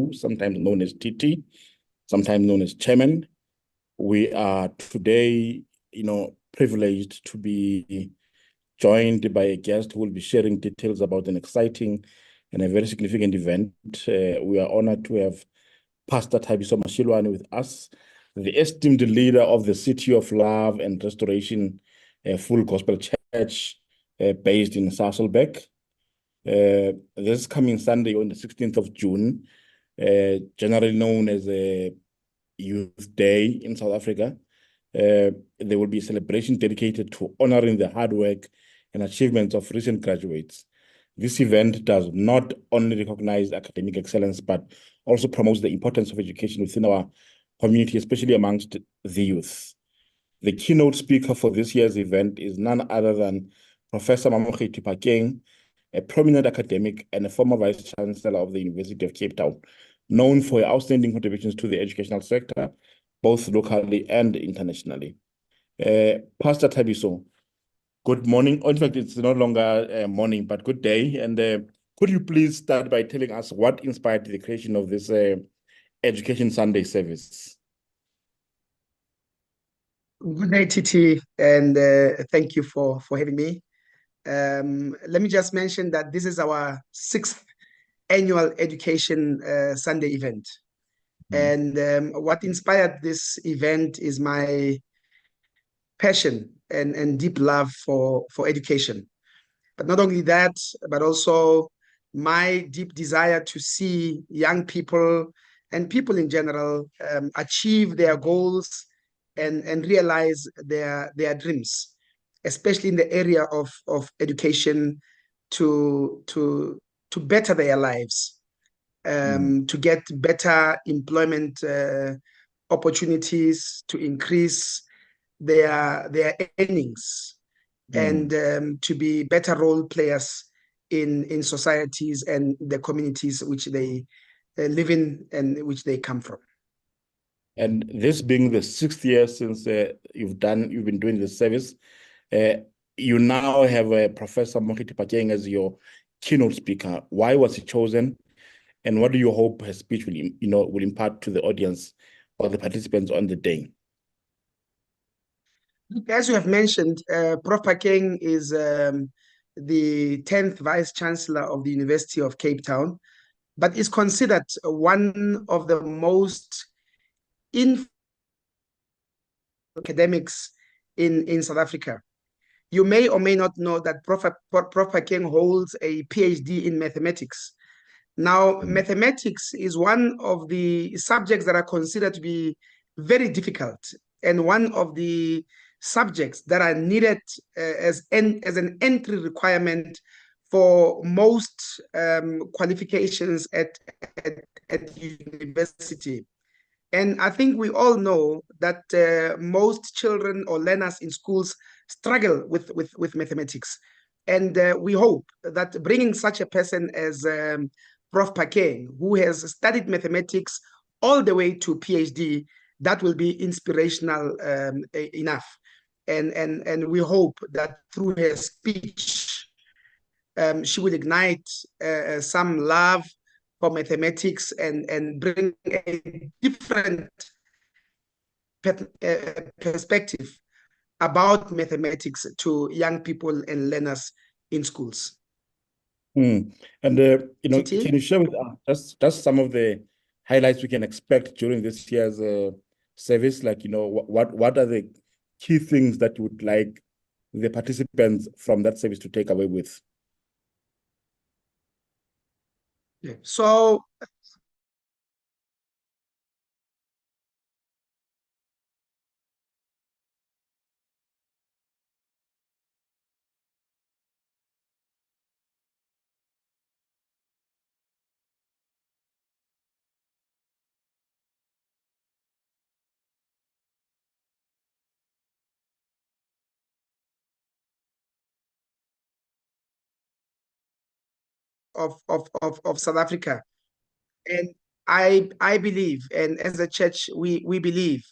Thabiso, sometimes known as TT, sometimes known as Chairman. We are today, privileged to be joined by a guest who will be sharing details about an exciting and a very significant event. We are honored to have Pastor Thabiso Mashiloane with us, the esteemed leader of the City of Love and Restoration Full Gospel Church based in Sasolburg. This coming Sunday on the 16th of June, generally known as a Youth Day in South Africa, there will be a celebration dedicated to honoring the hard work and achievements of recent graduates. This event does not only recognize academic excellence, but also promotes the importance of education within our community, especially amongst the youth. The keynote speaker for this year's event is none other than Professor Tebogo, a prominent academic and a former Vice Chancellor of the University of Cape Town, known for her outstanding contributions to the educational sector, both locally and internationally. Pastor Thabiso, good morning. In fact, it's no longer morning, but good day. And could you please start by telling us what inspired the creation of this Education Sunday service? Good day, TT, and thank you for having me. Let me just mention that this is our 6th annual Education Sunday event. And what inspired this event is my passion and deep love for education. But not only that, but also my deep desire to see young people and people in general achieve their goals and realize their dreams, especially in the area of education, to better their lives, to get better employment opportunities, to increase their earnings, and to be better role players in societies and the communities which they live in and which they come from. And this being the 6th year since you've been doing this service, you now have Professor Tebogo as your keynote speaker. Why was he chosen, and what do you hope his speech will impart to the audience or the participants on the day? As you have mentioned, Prof. Pakeng is the 10th Vice Chancellor of the University of Cape Town, but is considered one of the most academics in South Africa. You may or may not know that Prof. Pakeng holds a PhD in mathematics. Now, mathematics is one of the subjects that are considered to be very difficult, and one of the subjects that are needed as an entry requirement for most qualifications at university. And I think we all know that most children or learners in schools struggle with mathematics. And we hope that bringing such a person as Prof. Pakeng, who has studied mathematics all the way to PhD, that will be inspirational enough. And we hope that through her speech, she will ignite some love for mathematics and bring a different perspective about mathematics to young people and learners in schools. And can you share with us just some of the highlights we can expect during this year's service? Like, what are the key things that you would like the participants from that service to take away with? Yeah. So of South Africa. And I believe, and as a church, we believe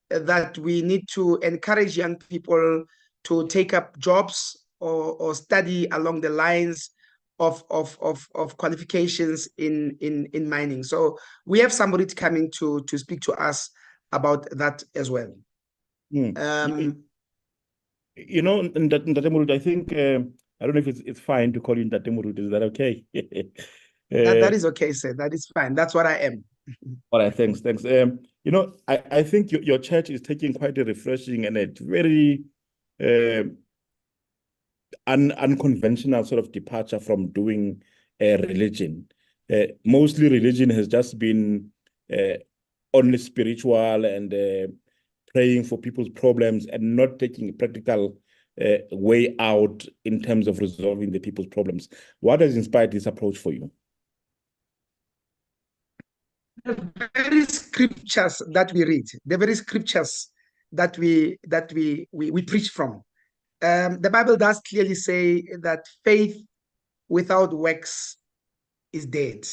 that we need to encourage young people to take up jobs or study along the lines of qualifications in mining. So we have somebody coming to speak to us about that as well. You know, Ntate, I think I don't know if it's fine to call you Ntate. Is that okay? That is okay, sir. That is fine. That's what I am. All right, thanks. You know, I think your church is taking quite a refreshing and a very unconventional sort of departure from doing religion. Mostly religion has just been only spiritual and praying for people's problems and not taking a practical way out in terms of resolving the people's problems. What has inspired this approach for you? The very scriptures that we read, the very scriptures that we preach from. The Bible does clearly say that faith without works is dead.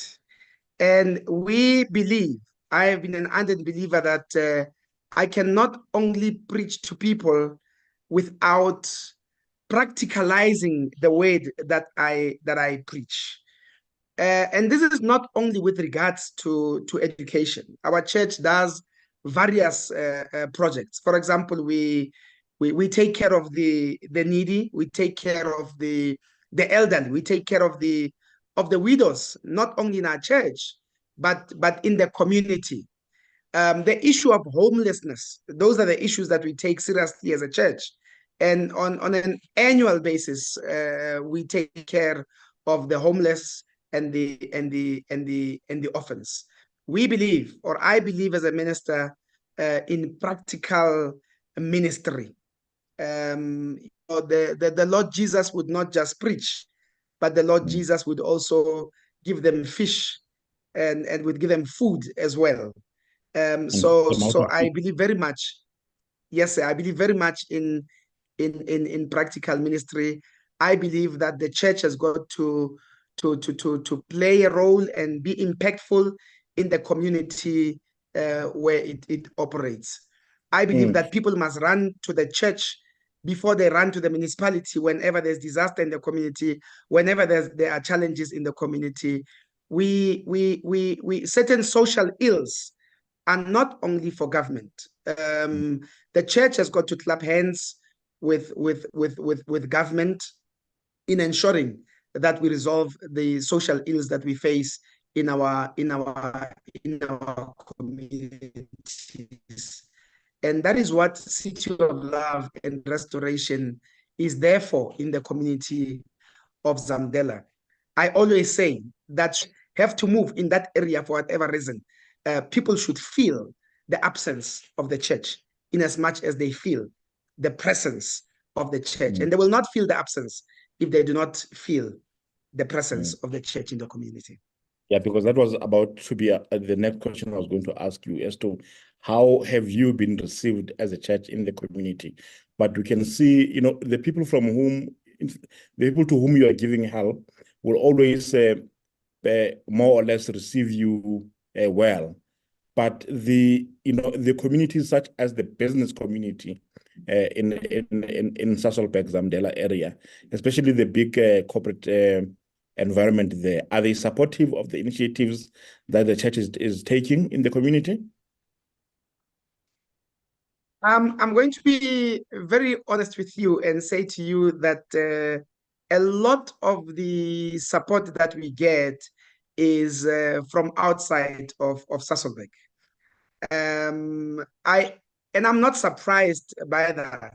And we believe, I have been an ardent believer that I cannot only preach to people without practicalizing the word that I preach. And this is not only with regards to education. Our church does various projects. For example, we take care of the needy. We take care of the elderly. We take care of the widows, not only in our church, but in the community. The issue of homelessness, those are the issues that we take seriously as a church. And on an annual basis, we take care of the homeless and the orphans. We believe, or I believe as a minister, in practical ministry. The Lord Jesus would not just preach, but the Lord Jesus would also give them fish and would give them food as well. So I believe very much, yes, I believe very much in practical ministry. I believe that the church has got to play a role and be impactful in the community where it operates. I believe that people must run to the church before they run to the municipality whenever there's disaster in the community, whenever there are challenges in the community. We certain social ills are not only for government. The church has got to clap hands with government in ensuring that we resolve the social ills that we face in our communities. And that is what City of Love and Restoration is there for in the community of Zamdela. I always say that have to move in that area for whatever reason. People should feel the absence of the church in as much as they feel the presence of the church. And they will not feel the absence if they do not feel the presence of the church in the community. Yeah, because that was about to be the next question I was going to ask you as to how have you been received as a church in the community? But we can see, you know, the people to whom you are giving help will always more or less receive you well. But the communities such as the business community in Sasolburg, Zamdela area, especially the big corporate environment there, are they supportive of the initiatives that the church is taking in the community? I'm going to be very honest with you and say to you that a lot of the support that we get is from outside of Sasolburg. I'm not surprised by that.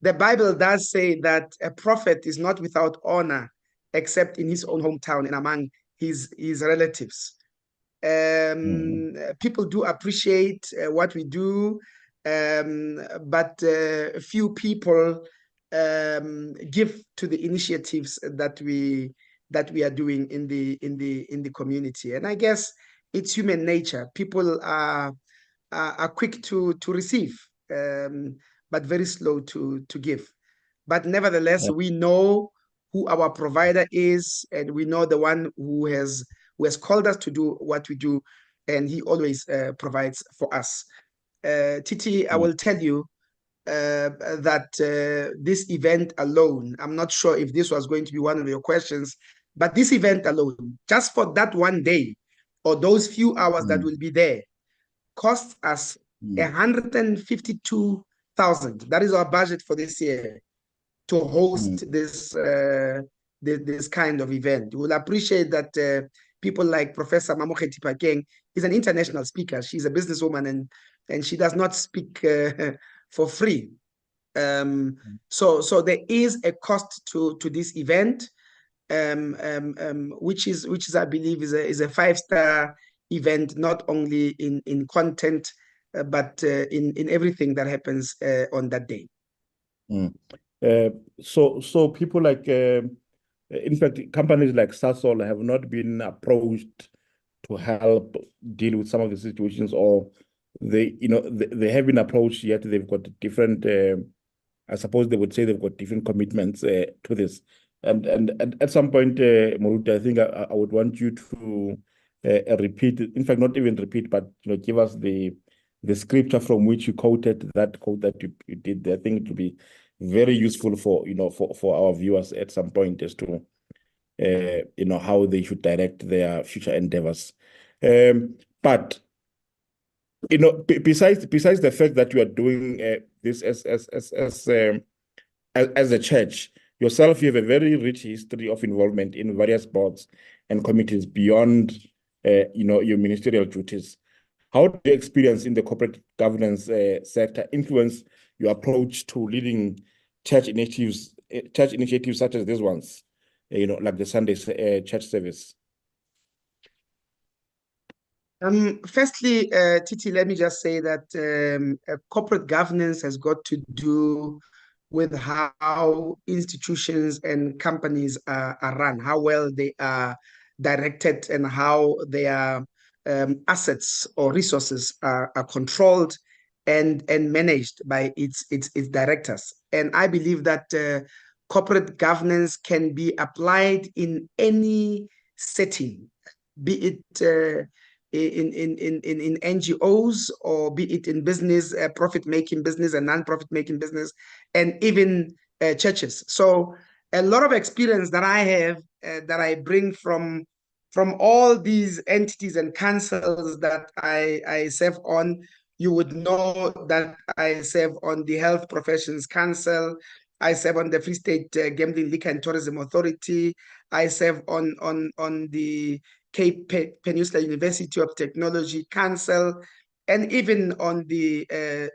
The Bible does say that a prophet is not without honor except in his own hometown and among his relatives. People do appreciate what we do, but few people give to the initiatives that we are doing in the community. And I guess it's human nature. People are quick to receive, but very slow to give. But nevertheless, we know who our provider is, and we know the one who has called us to do what we do, and he always provides for us. Titi, I will tell you, that this event alone, I'm not sure if this was going to be one of your questions, but this event alone, just for that one day or those few hours that will be there, costs us 152,000. That is our budget for this year to host this kind of event. You will appreciate that people like Professor Mamokgethi Phakeng is an international speaker. She's a businesswoman and she does not speak for free. So there is a cost to this event, which is I believe is a 5-star event, not only in content, but in everything that happens on that day. So people like, in fact, companies like Sasol have not been approached to help deal with some of the situations, or they have been approached, yet they've got different. I suppose they would say they've got different commitments to this. And at some point, Moruti, I think I would want you to repeat. In fact, not even repeat, but give us the scripture from which you quoted that quote that you did. I think it will be very useful for for our viewers at some point as to how they should direct their future endeavors. But besides the fact that you are doing this as a church yourself, you have a very rich history of involvement in various boards and committees beyond your ministerial duties. How do your experience in the corporate governance sector influence your approach to leading church initiatives such as these ones, like the Sunday church service? Firstly, Titi, let me just say that corporate governance has got to do with how institutions and companies are run, how well they are directed, and how their assets or resources are controlled and managed by its directors. And I believe that corporate governance can be applied in any setting, be it in NGOs, or be it in business, profit-making business and non-profit-making business, and even churches. So a lot of experience that I have, that I bring from all these entities and councils that I serve on. You would know that I serve on the Health Professions Council. I serve on the Free State Gambling, Liquor and Tourism Authority. I serve on the Cape Peninsula University of Technology Council, and even on the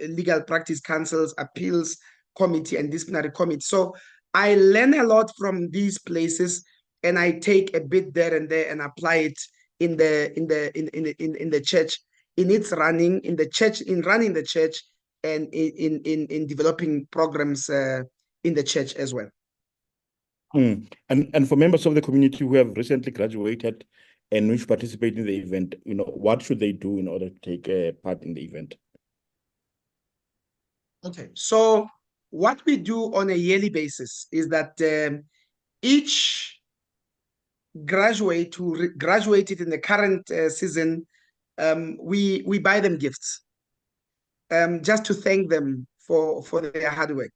Legal Practice Council's Appeals Committee and Disciplinary Committee. So I learn a lot from these places, and I take a bit there and there and apply it in the church, in its running, in the church, in running the church, and in developing programs in the church as well. And for members of the community who have recently graduated and wish to participate in the event, what should they do in order to take part in the event? Okay, so what we do on a yearly basis is that each graduate who graduated in the current season, we buy them gifts, just to thank them for their hard work,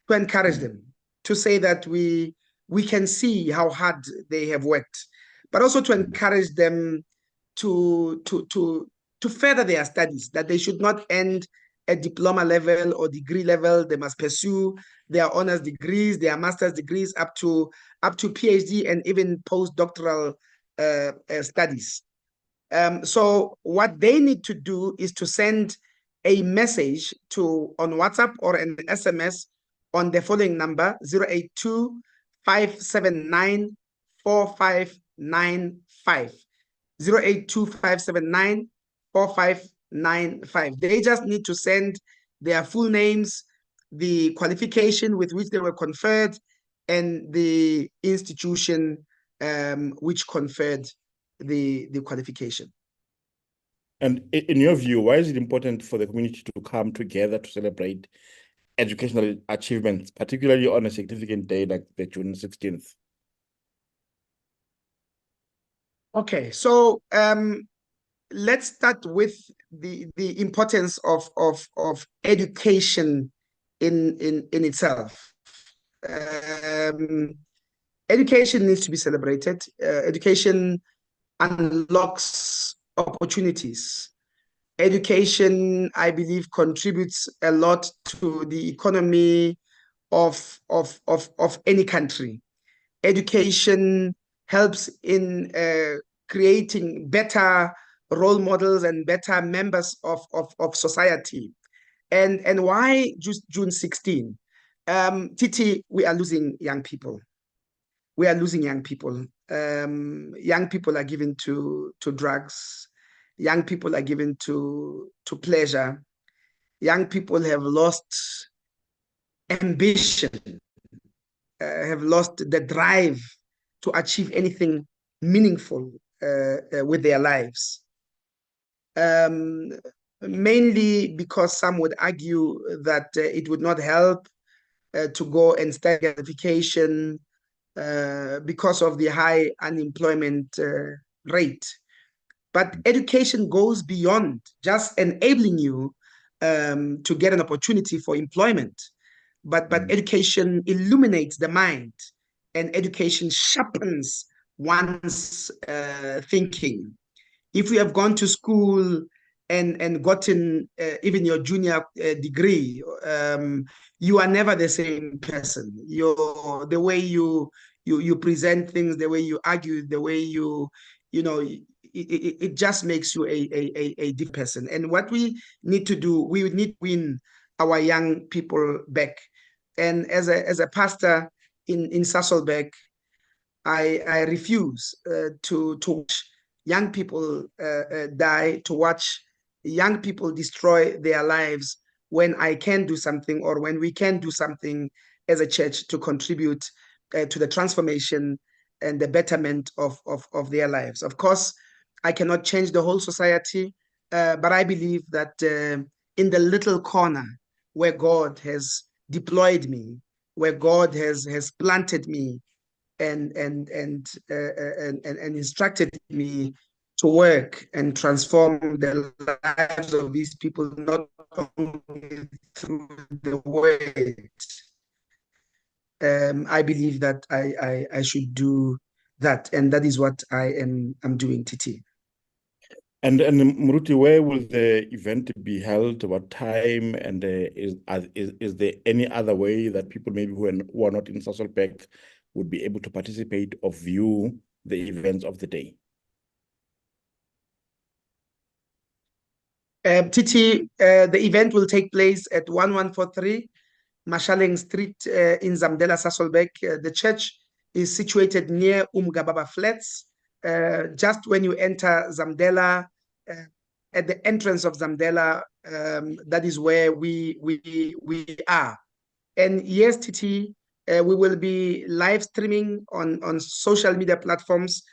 to encourage them, to say that we can see how hard they have worked, but also to encourage them to further their studies, that they should not end at diploma level or degree level. They must pursue their honors degrees, their master's degrees, up to PhD and even postdoctoral studies. So what they need to do is to send a message on WhatsApp or an SMS on the following number: 082 579 4595. 082 579 4595. They just need to send their full names, the qualification with which they were conferred, and the institution which conferred the qualification. And in your view, why is it important for the community to come together to celebrate educational achievements, particularly on a significant day like the June 16th? Okay, so let's start with the importance of education in itself. Education needs to be celebrated. Education unlocks opportunities. Education, I believe, contributes a lot to the economy of any country. Education helps in creating better role models and better members of society. And why just June 16? Titi, we are losing young people. We are losing young people. Young people are given to drugs. Young people are given to pleasure. Young people have lost ambition, have lost the drive to achieve anything meaningful with their lives. Mainly because some would argue that it would not help to go and study education because of the high unemployment rate. But education goes beyond just enabling you to get an opportunity for employment. But education illuminates the mind, and education sharpens one's thinking. If you have gone to school and gotten even your junior degree, you are never the same person. The way you present things, the way you argue, the way you know, it just makes you a different person. And what we need to do, we need to win our young people back. And as a pastor in Sasolburg, I refuse to watch young people die, to watch young people destroy their lives when I can do something, or when we can do something as a church to contribute to the transformation and the betterment of their lives. Of course, I cannot change the whole society, but I believe that in the little corner where God has deployed me, where God has planted me, and instructed me to work and transform the lives of these people, not only through the word. I believe that I should do that, and that is what I'm doing, Titi. And Muruti, where will the event be held? What time? And is there any other way that people maybe who are not in Sasolburg would be able to participate or view the events of the day? Titi, the event will take place at 1143 Mashaleng Street in Zamdela, Sasolburg. The church is situated near Umgababa Flats. Just when you enter Zamdela, at the entrance of Zamdela, that is where we are. And yes, Titi, we will be live streaming on social media platforms.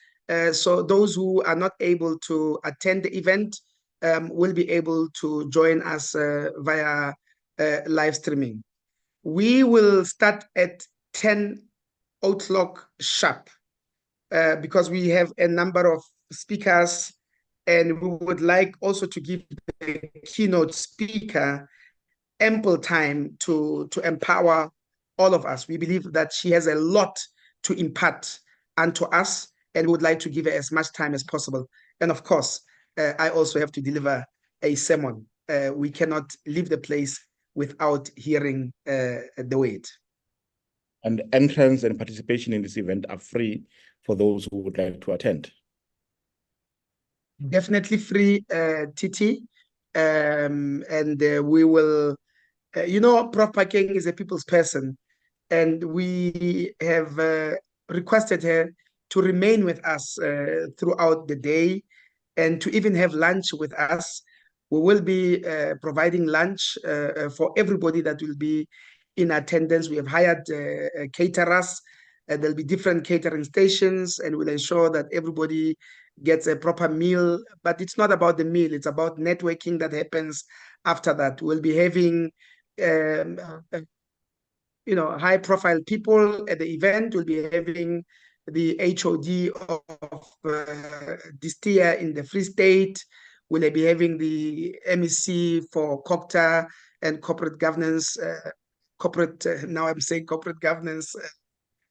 So those who are not able to attend the event will be able to join us via live streaming. We will start at 10 o'clock sharp because we have a number of speakers, and we would like also to give the keynote speaker ample time to empower all of us. We believe that she has a lot to impart unto us, and we would like to give her as much time as possible. And of course, I also have to deliver a sermon. We cannot leave the place without hearing the word. And entrance and participation in this event are free for those who would like to attend. Definitely free, Titi. And we will, Prof. Pakeng is a people's person, and we have requested her to remain with us throughout the day and to even have lunch with us. We will be providing lunch for everybody that will be in attendance. We have hired caterers. There'll be different catering stations, and we'll ensure that everybody gets a proper meal. But it's not about the meal, it's about networking that happens after that. We'll be having high-profile people at the event. We'll be having the HOD of Distia in the Free State. We'll be having the MEC for COCTA and corporate governance corporate, now I'm saying corporate governance,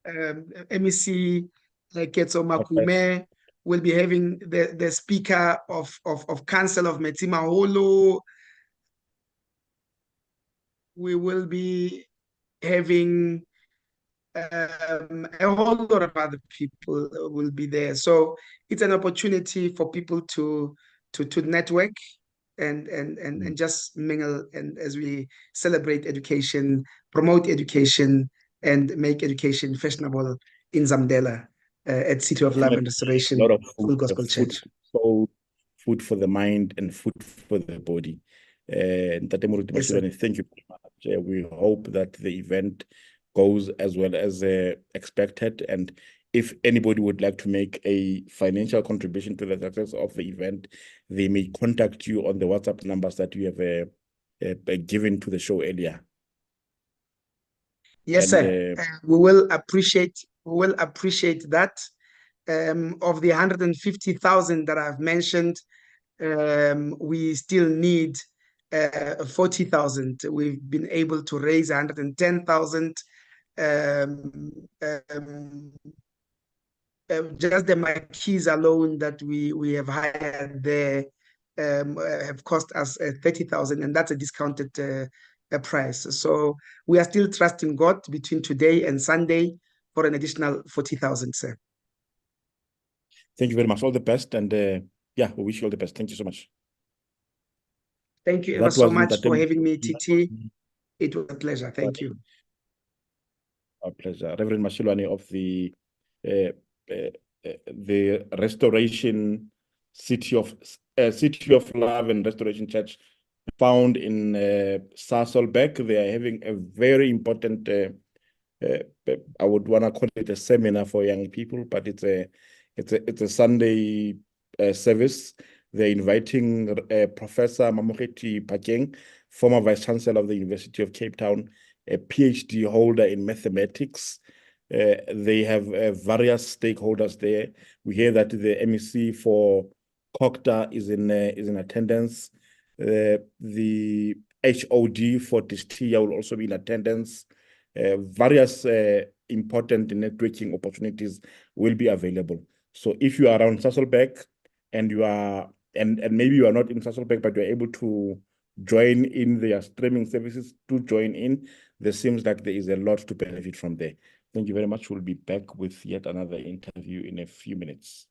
MEC Ketso Makume will be having the Speaker of Council of Metsimaholo. We will be having a whole lot of other people will be there. So it's an opportunity for people to network and just mingle, and as we celebrate education, promote education, and make education fashionable in Zamdela at City of Love and Restoration, a lot of Full Gospel Church. Food for the mind and food for the body. Thabiso Mashiloane, thank you very much. We hope that the event goes as well as expected. And if anybody would like to make a financial contribution to the success of the event, they may contact you on the WhatsApp numbers that you have given to the show earlier. Yes, sir. We will appreciate that. Of the 150,000 that I've mentioned, we still need 40,000. We've been able to raise 110,000. Just the marquees alone that we have hired there have cost us 30,000, and that's a discounted price. So we are still trusting God between today and Sunday for an additional 40,000, sir. Thank you very much. All the best. And yeah, we wish you all the best. Thank you so much. Thank you ever so much for having me, TT. It was a pleasure. Thank you. Our pleasure. Reverend Mashiloane of the Restoration City of Love and Restoration Church, found in Sasolburg. They are having a very important, I would want to call it a seminar for young people, but it's a Sunday service. They're inviting Professor Mamokgethi Phakeng, former Vice Chancellor of the University of Cape Town, a PhD holder in mathematics. They have various stakeholders there. We hear that the MEC for COCTA is in attendance. The HOD for Distia will also be in attendance. Various important networking opportunities will be available. So if you are around Sasolburg and you are and maybe you are not in Sasolburg, but you're able to join in their streaming services, to join in, there seems like there is a lot to benefit from there. Thank you very much. We'll be back with yet another interview in a few minutes.